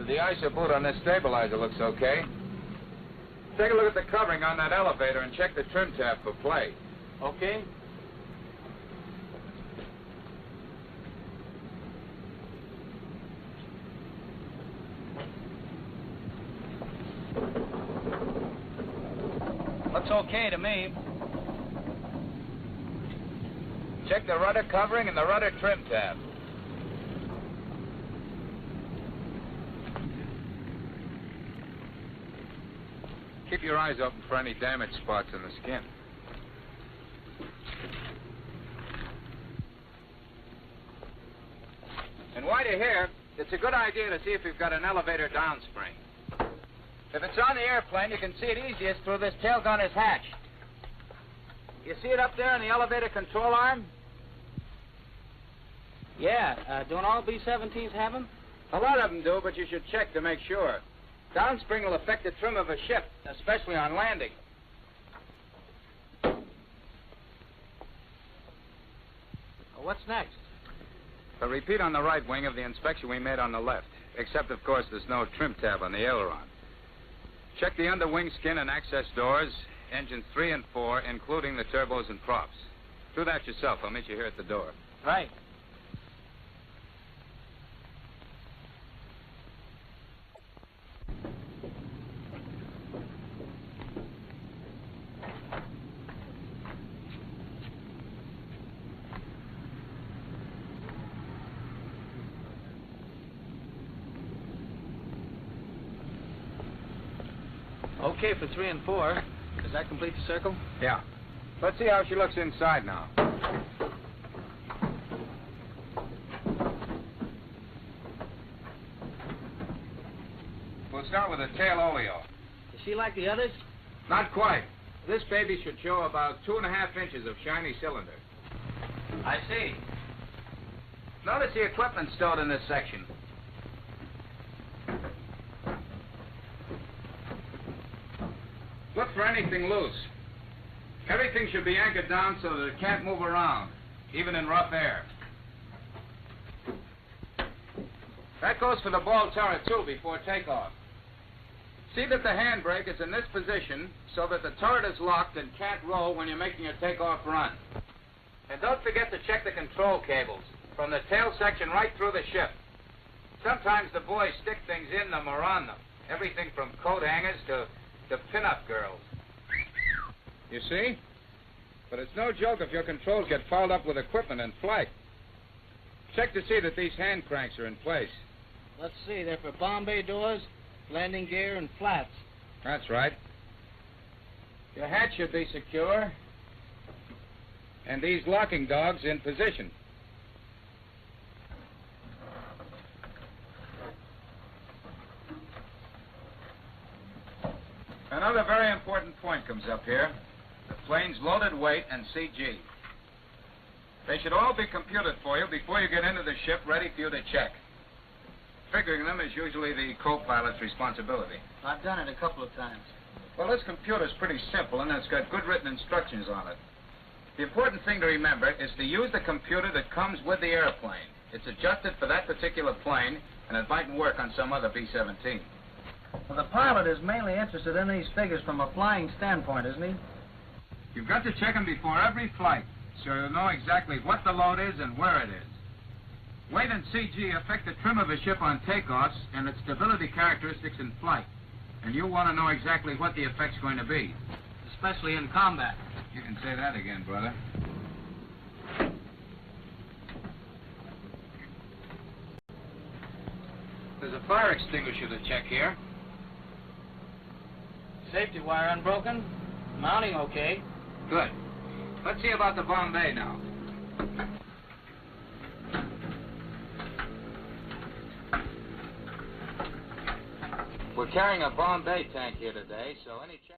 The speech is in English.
The iso boot on this stabilizer looks okay. Take a look at the covering on that elevator and check the trim tab for play. Okay. Looks okay to me. Check the rudder covering and the rudder trim tab. Keep your eyes open for any damage spots in the skin. And while you're here, it's a good idea to see if you've got an elevator downspring. If it's on the airplane, you can see it easiest through this tail gunner's hatch. You see it up there in the elevator control arm? Yeah, don't all B-17s have them? A lot of them do, but you should check to make sure. Downspring will affect the trim of a ship, especially on landing. Well, what's next? A repeat on the right wing of the inspection we made on the left, except, of course, there's no trim tab on the aileron. Check the underwing skin and access doors, engines 3 and 4, including the turbos and props. Do that yourself. I'll meet you here at the door. Right. Okay for 3 and 4. Does that complete the circle? Yeah. Let's see how she looks inside now. We'll start with the tail oleo. Is she like the others? Not quite. This baby should show about 2.5 inches of shiny cylinder. I see. Notice the equipment stowed in this section. Look for anything loose. Everything should be anchored down so that it can't move around, even in rough air. That goes for the ball turret, too, before takeoff. See that the handbrake is in this position so that the turret is locked and can't roll when you're making a takeoff run. And don't forget to check the control cables, from the tail section right through the ship. Sometimes the boys stick things in them or on them, everything from coat hangers to pin-up girls. You see? But it's no joke if your controls get fouled up with equipment in flight. Check to see that these hand cranks are in place. Let's see, they're for Bombay doors, landing gear, and flats. That's right. Your hatch should be secure. And these locking dogs in position. Another very important point comes up here. The plane's loaded weight and CG. They should all be computed for you before you get into the ship, ready for you to check. Figuring them is usually the co-pilot's responsibility. I've done it a couple of times. Well, this computer's pretty simple, and it's got good written instructions on it. The important thing to remember is to use the computer that comes with the airplane. It's adjusted for that particular plane, and it mightn't work on some other B-17. Well, the pilot is mainly interested in these figures from a flying standpoint, isn't he? You've got to check them before every flight, so you'll know exactly what the load is and where it is. Weight and CG affect the trim of a ship on takeoffs and its stability characteristics in flight. And you want to know exactly what the effect's going to be. Especially in combat. You can say that again, brother. There's a fire extinguisher to check here. Safety wire unbroken. Mounting okay. Good. Let's see about the Bombay now. We're carrying a Bombay tank here today, so any check...